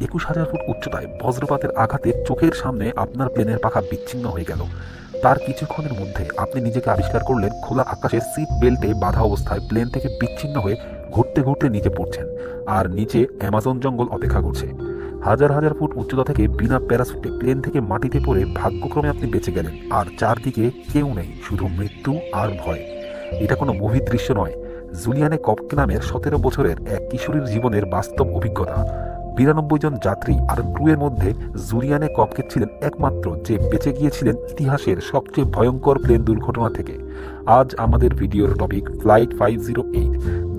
21,000 foot উচ্চতায় বজ্রপাতের আঘাতে চোখের সামনে আপনার প্লেনের পাখা বিচ্ছিন্ন হয়ে গেল। তার কিছুক্ষণের মধ্যে আপনি নিজেকে আবিষ্কার করলেন খোলা আকাশের সিট বেল্টে বাঁধা অবস্থায় প্লেন থেকে বিচ্ছিন্ন হয়ে ঘুরতে ঘুরতে নিচে পড়ছেন, আর নিচে অ্যামাজন জঙ্গল অপেক্ষা করছে। হাজার হাজার ফুট উচ্চতা থেকে বিনা প্যারাসুটে প্লেন থেকে মাটিতে পড়ে ভাগ্যক্রমে আপনি বেঁচে গেলেন, আর চারদিকে কেউ নেই, শুধু মৃত্যু আর ভয়। এটা কোনো মুভির দৃশ্য নয়, জুলিয়ানে কপকে নামের 17 বছরের এক কিশোরীর জীবনের বাস্তব অভিজ্ঞতা। 92 জন যাত্রী আর ক্রুয়ের মধ্যে জুলিয়ানে কপকে ছিলেন একমাত্র যে বেঁচে গিয়েছিলেন ইতিহাসের সবচেয়ে ভয়ঙ্কর প্লেন দুর্ঘটনা থেকে। আজ আমাদের ভিডিওর টপিক ফ্লাইট 508,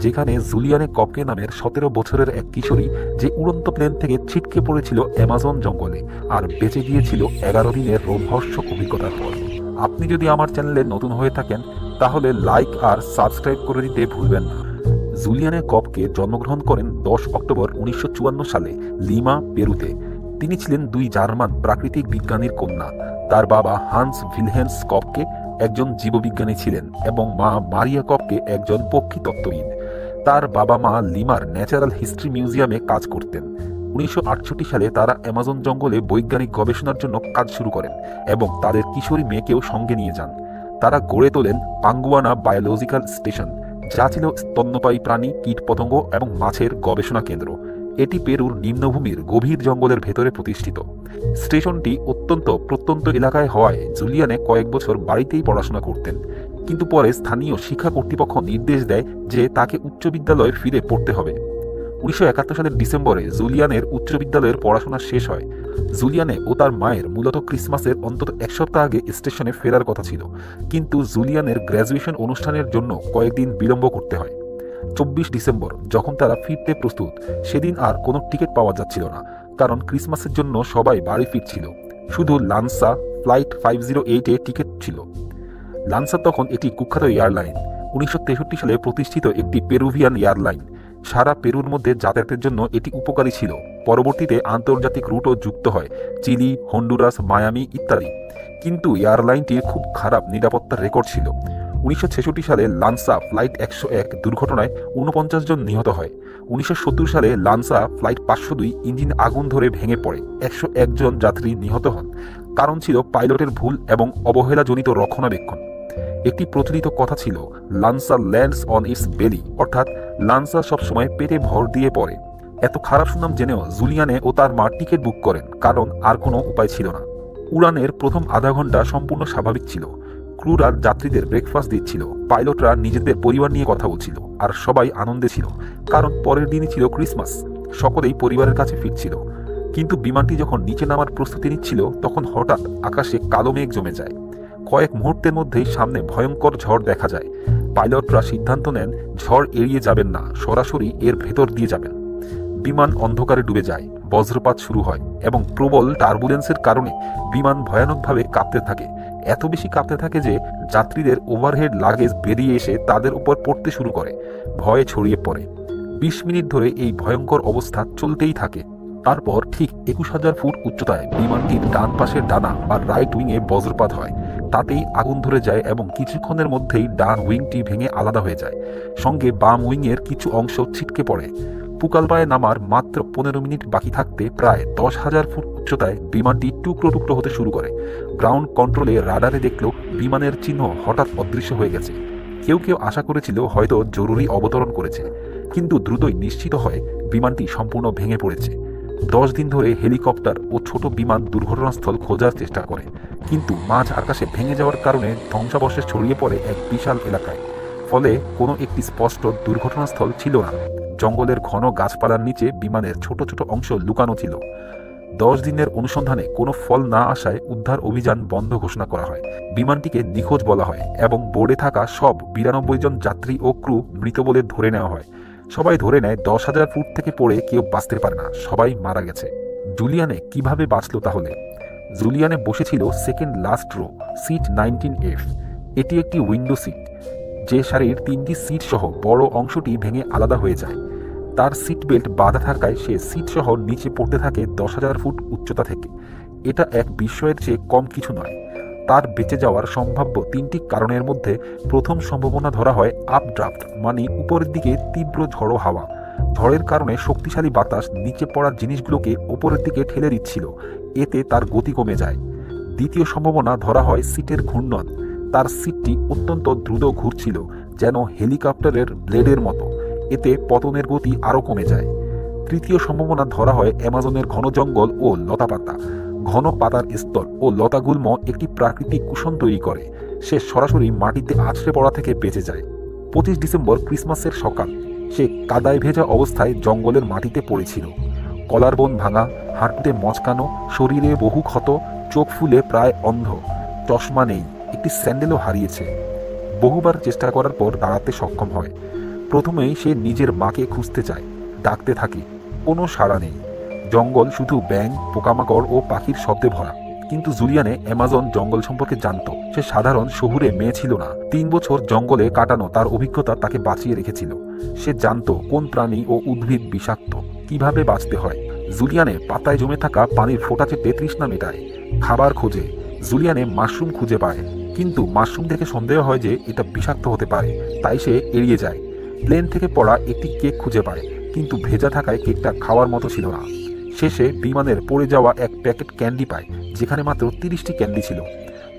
যেখানে জুলিয়ানে কপকে নামের 17 বছরের এক কিশোরী যে উড়ন্ত প্লেন থেকে ছিটকে পড়েছিল অ্যামাজন জঙ্গলে আর বেঁচে গিয়েছিল 11 দিনের রোমহর্ষক অভিজ্ঞতার পর। আপনি যদি আমার চ্যানেলে নতুন হয়ে থাকেন তাহলে লাইক আর সাবস্ক্রাইব করে দিতে ভুলবেন না। জুলিয়ানে কপকে জন্মগ্রহণ করেন 10 অক্টোবর 1954 সালে লিমা, পেরুতে। তিনি ছিলেন 2 জার্মান প্রাকৃতিক বিজ্ঞানীর কন্যা। তার বাবা হান্স ভিলহেমস কপকে একজন জীববিজ্ঞানী ছিলেন এবং মা মারিয়া কপকে একজন পক্ষীতত্ত্ববিদ। তার বাবা মা লিমার ন্যাচারাল হিস্ট্রি মিউজিয়ামে কাজ করতেন। 1968 সালে তারা অ্যামাজন জঙ্গলে বৈজ্ঞানিক গবেষণার জন্য কাজ শুরু করেন এবং তাদের কিশোরী মেয়েকেও সঙ্গে নিয়ে যান। তারা গড়ে তোলেন পাঙ্গুয়ানা বায়োলজিক্যাল স্টেশন, যা ছিল স্তন্যপায়ী প্রাণী, কীটপতঙ্গ এবং মাছের গবেষণা কেন্দ্র। এটি পেরুর নিম্নভূমির গভীর জঙ্গলের ভেতরে প্রতিষ্ঠিত। স্টেশনটি অত্যন্ত প্রত্যন্ত এলাকায় হওয়ায় জুলিয়ানে কয়েক বছর বাড়িতেই পড়াশোনা করতেন, কিন্তু পরে স্থানীয় শিক্ষা কর্তৃপক্ষ নির্দেশ দেয় যে তাকে উচ্চ বিদ্যালয়ে ফিরে পড়তে হবে। 1971 সালের ডিসেম্বরে জুলিয়ানের উচ্চ বিদ্যালয়ের পড়াশোনা শেষ হয়। জুলিয়ানে ও তার মায়ের মূলত ক্রিসমাসের অন্তত 1 সপ্তাহ আগে স্টেশনে ফেরার কথা ছিল, কিন্তু জুলিয়ানের গ্র্যাজুয়েশন অনুষ্ঠানের জন্য কয়েকদিন বিলম্ব করতে হয়। 24 ডিসেম্বর যখন তারা ফিরতে প্রস্তুত, সেদিন আর কোনো টিকিট পাওয়া যাচ্ছিল না, কারণ ক্রিসমাসের জন্য সবাই বাড়ি ফিরছিল। শুধু লানসা ফ্লাইট 508 টিকিট ছিল। লানসা তখন একটি কুখ্যাত এয়ারলাইন, 1963 সালে প্রতিষ্ঠিত একটি পেরুভিয়ান এয়ারলাইন। সারা পেরুর মধ্যে যাতায়াতের জন্য এটি উপকারী ছিল। পরবর্তীতে আন্তর্জাতিক রুটও যুক্ত হয়, চিলি, হন্ডুরাস, মায়ামি ইত্যাদি। কিন্তু এয়ারলাইনটির খুব খারাপ নিরাপত্তার রেকর্ড ছিল। 1966 সালে লানসা ফ্লাইট 101 দুর্ঘটনায় 49 জন নিহত হয়। 1970 সালে লানসা ফ্লাইট 502 ইঞ্জিন আগুন ধরে ভেঙে পড়ে, 101 জন যাত্রী নিহত হন। কারণ ছিল পাইলটের ভুল এবং অবহেলাজনিত রক্ষণাবেক্ষণ। একটি প্রচলিত কথা ছিল, লানসা ল্যান্ডস অন ইটস বেলি, অর্থাৎ লানসা সবসময় পেটে ভর দিয়ে পড়ে। এত খারাপ সুনাম জেনেও জুলিয়ানে ও তার মা টিকিট বুক করেন, কারণ আর কোনো উপায় ছিল না। উড়ানের প্রথম আধা ঘন্টা সম্পূর্ণ স্বাভাবিক ছিল। ক্রুরা যাত্রীদের ব্রেকফাস্ট দিচ্ছিল, পাইলটরা নিজেদের পরিবার নিয়ে কথা বলছিল, আর সবাই আনন্দে ছিল, কারণ পরের দিনই ছিল ক্রিসমাস। সকলেই পরিবারের কাছে ফিরছিল। কিন্তু বিমানটি যখন নিচে নামার প্রস্তুতি নিচ্ছিল, তখন হঠাৎ আকাশে কালো মেঘ জমে যায়। কয়েক মুহূর্তের মধ্যেই সামনে ভয়ঙ্কর ঝড় দেখা যায়। পাইলটরা সিদ্ধান্ত নেন ঝড় এড়িয়ে যাবেন না, সরাসরি এর ভেতর দিয়ে যাবেন। বিমান অন্ধকারে ডুবে যায়, বজ্রপাত শুরু হয় এবং প্রবল টার্বুলেন্সের কারণে বিমান ভয়ানকভাবে কাঁপতে থাকে। এত বেশি কাঁপতে থাকে যে যাত্রীদের ওভারহেড লাগেজ বেরিয়ে এসে তাদের উপর পড়তে শুরু করে। ভয়ে ছড়িয়ে পড়ে। 20 মিনিট ধরে এই ভয়ঙ্কর অবস্থা চলতেই থাকে। তারপর ঠিক 21,000 ফুট উচ্চতায় বিমানটির ডান পাশের ডানা বা রাইট উইংয়ে বজ্রপাত হয়। তাতেই আগুন ধরে যায় এবং কিছুক্ষণের মধ্যেই ডান উইংটি ভেঙে আলাদা হয়ে যায়। সঙ্গে বাম উইংয়ের কিছু অংশ ছিটকে পড়ে। পুকালপায়ে নামার মাত্র 15 মিনিট বাকি থাকতে প্রায় 10,000 ফুট উচ্চতায় বিমানটি টুকরো টুকরো হতে শুরু করে। গ্রাউন্ড কন্ট্রোলে রাডারে দেখল বিমানের চিহ্ন হঠাৎ অদৃশ্য হয়ে গেছে। কেউ কেউ আশা করেছিল হয়তো জরুরি অবতরণ করেছে, কিন্তু দ্রুতই নিশ্চিত হয় বিমানটি সম্পূর্ণ ভেঙে পড়েছে। 10 দিন ধরে হেলিকপ্টার ও ছোট বিমান দুর্ঘটনাস্থল খোঁজার চেষ্টা করে, কিন্তু মাঝ আকাশে ভেঙে যাওয়ার কারণে ধ্বংসাবশেষ ছড়িয়ে পড়ে এক বিশাল এলাকায়। ফলে কোনো একটি স্পষ্ট দুর্ঘটনাস্থল ছিল না। জঙ্গলের ঘন গাছপালার নিচে বিমানের ছোট ছোট অংশ লুকানো ছিল। 10 দিনের অনুসন্ধানে কোনো ফল না আসায় উদ্ধার অভিযান বন্ধ ঘোষণা করা হয়। বিমানটিকে নিখোঁজ বলা হয় এবং বোর্ডে থাকা সব 92 জন যাত্রী ও ক্রু মৃত বলে ধরে নেওয়া হয়। সবাই ধরে নেয় 10,000 ফুট থেকে পড়ে কেউ বাঁচতে পারে না, সবাই মারা গেছে। জুলিয়ানে কিভাবে বাঁচল তাহলে? জুলিয়ানে বসেছিল second last rho, seat 19F। এটি একটি উইন্ডো সিট, যে সারির 3টি সিট সহ বড় অংশটি ভেঙে আলাদা হয়ে যায়। তার সিট বেল্ট বাঁধা থাকায় সে সিট সহ নিচে পড়তে থাকে 10,000 ফুট উচ্চতা থেকে। এটা এক বিস্ময়ের চেয়ে কম কিছু নয়। তার বেঁচে যাওয়ার সম্ভাব্য 3টি কারণের মধ্যে প্রথম সম্ভাবনা ধরা হয় আপড্রাফট, মানে উপরের দিকে তীব্র ঝড়ো হাওয়া। ঝড়ের কারণে শক্তিশালী বাতাস নিচে পড়া জিনিসগুলোকে ওপরের দিকে ঠেলে দিচ্ছিল, এতে তার গতি কমে যায়। দ্বিতীয় সম্ভাবনা ধরা হয় সিটের ঘূর্ণন। তার সিটটি অত্যন্ত দ্রুত ঘুরছিল, যেন হেলিকপ্টারের ব্লেডের মতো, এতে পতনের গতি আরও কমে যায়। তৃতীয় সম্ভাবনা ধরা হয় অ্যামাজনের ঘন জঙ্গল ও লতাপাতা। ঘন পাতার স্তর ও লতাগুল্ম একটি প্রাকৃতিক কুশন তৈরি করে, সে সরাসরি মাটিতে আছড়ে পড়া থেকে বেঁচে যায়। 25 ডিসেম্বর ক্রিসমাসের সকাল, সে কাদায় ভেজা অবস্থায় জঙ্গলের মাটিতে পড়েছিল। কলার বোন ভাঙা, হাঁটুতে মচকানো, শরীরে বহু ক্ষত, চোখ ফুলে প্রায় অন্ধ, চশমা নেই, একটি স্যান্ডেলও হারিয়েছে। বহুবার চেষ্টা করার পর দাঁড়াতে সক্ষম হয়। প্রথমেই সে নিজের মাকে খুঁজতে চায়, ডাকতে থাকে, কোনো সাড়া নেই। জঙ্গল শুধু ব্যাঙ, পোকামাকড় ও পাখির শব্দে ভরা। কিন্তু জুলিয়ানে অ্যামাজন জঙ্গল সম্পর্কে জানত। সে সাধারণ শহুরে মেয়ে ছিল না। 3 বছর জঙ্গলে কাটানো তার অভিজ্ঞতা তাকে বাঁচিয়ে রেখেছিল। সে জানত কোন প্রাণী ও উদ্ভিদ বিষাক্ত, কিভাবে বাঁচতে হয়। জুলিয়ানে পাতায় জমে থাকা পানির ফোঁটা চেপে তৃষ্ণা মেটায়। খাবার খোঁজে। জুলিয়ানে মাশরুম খুঁজে পায়, কিন্তু মাশরুম দেখে সন্দেহ হয় যে এটা বিষাক্ত হতে পারে, তাই সে এড়িয়ে যায়। প্লেন থেকে পড়া একটি কেক খুঁজে পায়, কিন্তু ভেজা থাকায় কেকটা খাওয়ার মতো ছিল না। শেষে বিমানের পড়ে যাওয়া এক প্যাকেট ক্যান্ডি পায়, যেখানে মাত্র 30টি ক্যান্ডি ছিল।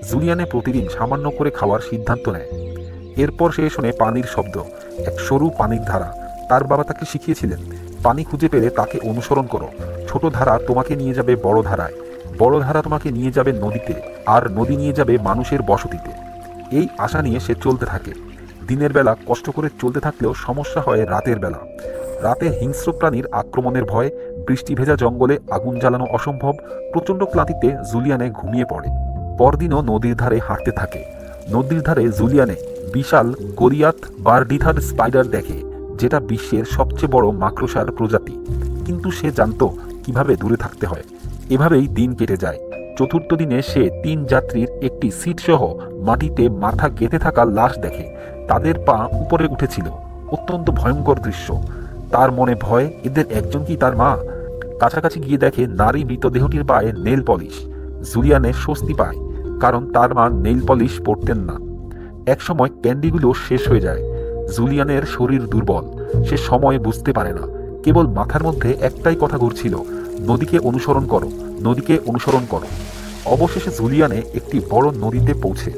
জুলিয়ানে প্রতিদিন সামান্য করে খাওয়ার সিদ্ধান্ত নেয়। এরপর সে শোনে পানির শব্দ, এক সরু পানির ধারা। তার বাবা তাকে শিখিয়েছিলেন, পানি খুঁজে পেলে তাকে অনুসরণ করো। ছোট ধারা তোমাকে নিয়ে যাবে বড় ধারায়, বড় ধারা তোমাকে নিয়ে যাবে নদীতে, আর নদী নিয়ে যাবে মানুষের বসতিতে। এই আশা নিয়ে সে চলতে থাকে। দিনের বেলা কষ্ট করে চলতে থাকলেও সমস্যা হয় রাতের বেলা। রাতে হিংস্র প্রাণীর আক্রমণের ভয়, বৃষ্টি ভেজা জঙ্গলে আগুন জ্বালানো অসম্ভব। প্রচণ্ড ক্লান্তিতে জুলিয়ানে ঘুমিয়ে পড়ে। পরদিনও নদীর ধারে হাঁটতে থাকে। নদীর ধারে জুলিয়ানে বিশাল গলিয়াত বারডিথার স্পাইডার দেখে, যেটা বিশ্বের সবচেয়ে বড় মাকড়সার প্রজাতি। কিন্তু সে জানত কিভাবে দূরে থাকতে হয়। এভাবেই দিন কেটে যায়। চতুর্থ দিনে সে 3 যাত্রীর একটি সিট সহ মাটিতে মাথা গেঁথে থাকা লাশ দেখে। তাদের পা উপরে উঠেছিল। অত্যন্ত ভয়ঙ্কর দৃশ্য। তার মনে ভয়, এদের একজন কি তার মা? কাছাকাছি গিয়ে দেখে নারী মৃতদেহটির পায়ে নেল পলিশ। জুলিয়ানে স্বস্তি পায়, কারণ তার মা নেল পলিশ পরতেন না। একসময় ক্যান্ডিগুলো শেষ হয়ে যায়। জুলিয়ানের শরীর দুর্বল, সে সময় বুঝতে পারে না। কেবল মাথার মধ্যে একটাই কথা ঘুরছিল, নদীকে অনুসরণ করো, নদীকে অনুসরণ করো। অবশেষে জুলিয়ানে একটি বড় নদীতে পৌঁছে।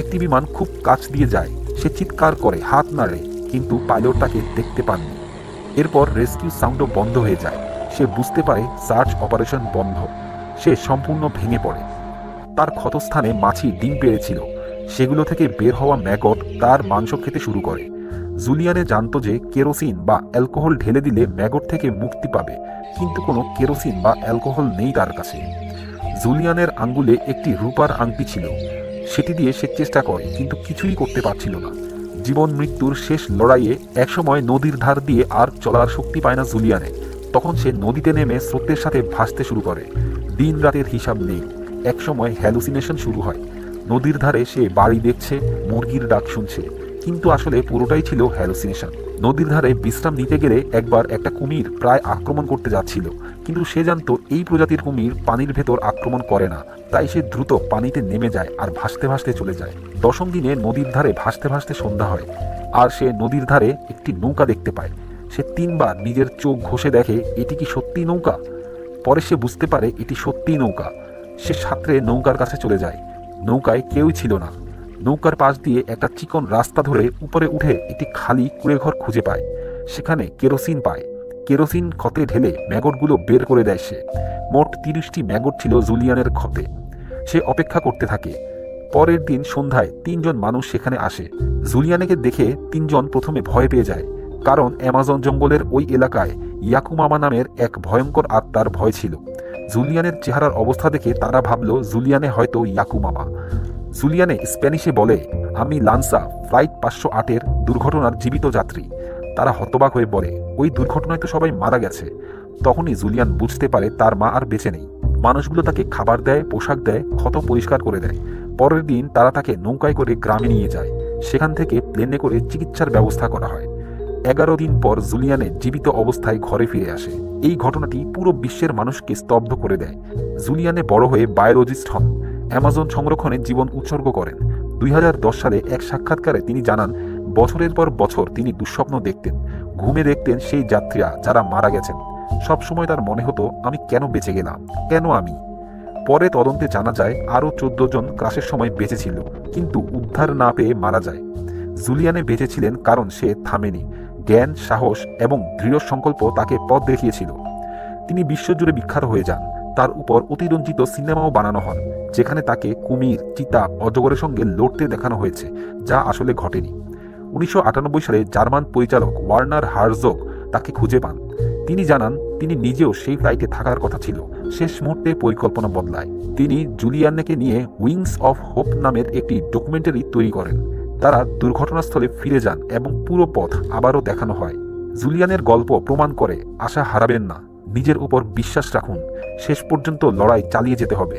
একটি বিমান খুব কাছ দিয়ে যায়। সে চিৎকার করে, হাত নাড়ে, কিন্তু পাইলট তাকে দেখতে পাননি। এরপর রেস্কিউ সাউন্ডও বন্ধ হয়ে যায়। সে বুঝতে পারে সার্চ অপারেশন বন্ধ। সে সম্পূর্ণ ভেঙে পড়ে। তার ক্ষতস্থানে মাছি ডিম পেড়েছিল। সেগুলো থেকে বের হওয়া ম্যাগট তার মাংস খেতে শুরু করে। জুলিয়ানে জানত যে কেরোসিন বা অ্যালকোহল ঢেলে দিলে ম্যাগট থেকে মুক্তি পাবে, কিন্তু কোনো কেরোসিন বা অ্যালকোহল নেই তার কাছে। জুলিয়ানের আঙ্গুলে একটি রূপার আংটি ছিল। সেটি দিয়ে সে চেষ্টা করে, কিন্তু কিছুই করতে পারছিল না। জীবন মৃত্যুর শেষ লড়াইয়ে একসময় নদীর ধার দিয়ে আর চলার শক্তি পায় না জুলিয়ানে। তখন সে নদীতে নেমে স্রোতের সাথে ভাসতে শুরু করে। দিন রাতের হিসাব নেই। একসময় হ্যালুসিনেশন শুরু হয়। নদীর ধারে সে বাড়ি দেখছে, মুরগির ডাক শুনছে, কিন্তু আসলে পুরোটাই ছিল হ্যালুসিনেশন। নদীর ধারে বিশ্রাম নিতে গেলে একবার একটা কুমির প্রায় আক্রমণ করতে যাচ্ছিল, কিন্তু সে জানত এই প্রজাতির কুমির পানির ভেতর আক্রমণ করে না। তাই সে দ্রুত পানিতে নেমে যায় আর ভাসতে ভাসতে চলে যায়। 10ম দিনে নদীর ধারে ভাসতে ভাসতে সন্ধ্যা হয়, আর সে নদীর ধারে একটি নৌকা দেখতে পায়। সে 3 বার নিজের চোখ ঘষে দেখে এটি কি সত্যিই নৌকা। পরে সে বুঝতে পারে এটি সত্যিই নৌকা। সে সাঁতরে নৌকার কাছে চলে যায়। নৌকায় কেউই ছিল না। নৌকার পাশ দিয়ে একটা চিকন রাস্তা ধরে উপরে উঠে একটি খালি কুঁড়েঘর খুঁজে পায়। সেখানে কেরোসিন পায়। কেরোসিন ক্ষতে ঢেলে ম্যাগটগুলো বের করে দেয় সে। মোট 30টি ম্যাগট ছিল জুলিয়ানের ক্ষতে। সে অপেক্ষা করতে থাকে। পরের দিন সন্ধ্যায় 3 জন মানুষ সেখানে আসে। জুলিয়ানেকে দেখে 3 জন প্রথমে ভয় পেয়ে যায়, কারণ অ্যামাজন জঙ্গলের ওই এলাকায় ইয়াকুমামা নামের এক ভয়ঙ্কর আত্মার ভয় ছিল। জুলিয়ানের চেহারার অবস্থা দেখে তারা ভাবল জুলিয়ানে হয়তো ইয়াকুমামা। জুলিয়ানে স্প্যানিশে বলে, আমি লান্সা ফ্লাইট 508-এর দুর্ঘটনার জীবিত যাত্রী। তারা হতবাক হয়ে বলে, ওই দুর্ঘটনায় তো সবাই মারা গেছে। তখনই জুলিয়ান বুঝতে পারে তার মা আর বেঁচে নেই। মানুষগুলো তাকে খাবার দেয়, পোশাক দেয়, ক্ষত পরিষ্কার করে দেয়। পরের দিন তারা তাকে নৌকায় করে গ্রামে নিয়ে যায়। সেখান থেকে প্লেনে করে চিকিৎসার ব্যবস্থা করা হয়। 11 দিন পর জুলিয়ানে জীবিত অবস্থায় ঘরে ফিরে আসে। এই ঘটনাটি পুরো বিশ্বের মানুষকে স্তব্ধ করে দেয়। জুলিয়ানে বড় হয়ে বায়োলজিস্ট হন। অ্যামাজন সংরক্ষণে জীবন উৎসর্গ করেন। 2010 সালে এক সাক্ষাৎকারে তিনি জানান, বছরের পর বছর তিনি দুঃস্বপ্ন দেখতেন। ঘুমে দেখতেন সেই যাত্রীরা যারা মারা গেছেন। সবসময় তার মনে হতো, আমি কেন বেঁচে গেলাম, কেন আমি? পরে তদন্তে জানা যায় আরও 14 জন ক্রাশের সময় বেঁচে ছিল, কিন্তু উদ্ধার না পেয়ে মারা যায়। জুলিয়ানে বেঁচেছিলেন কারণ সে থামেনি। জ্ঞান, সাহস এবং দৃঢ় সংকল্প তাকে পথ দেখিয়েছিল। তিনি বিশ্বজুড়ে বিখ্যাত হয়ে যান। তার উপর অতিরঞ্জিত সিনেমাও বানানো হয়, যেখানে তাকে কুমির, চিতা, অজগরের সঙ্গে লড়তে দেখানো হয়েছে, যা আসলে ঘটেনি। 1998 সালে জার্মান পরিচালক ওয়ার্নার হার্জগ তাকে খুঁজে পান। তিনি জানান তিনি নিজেও সেই ফ্লাইটে থাকার কথা ছিল। শেষ মুহূর্তে পরিকল্পনা বদলায়। তিনি জুলিয়ানকে নিয়ে উইংস অফ হোপ নামের একটি ডকুমেন্টারি তৈরি করেন। তারা দুর্ঘটনাস্থলে ফিরে যান এবং পুরো পথ আবারও দেখানো হয়। জুলিয়ানের গল্প প্রমাণ করে, আশা হারাবেন না, নিজের উপর বিশ্বাস রাখুন, শেষ পর্যন্ত লড়াই চালিয়ে যেতে হবে।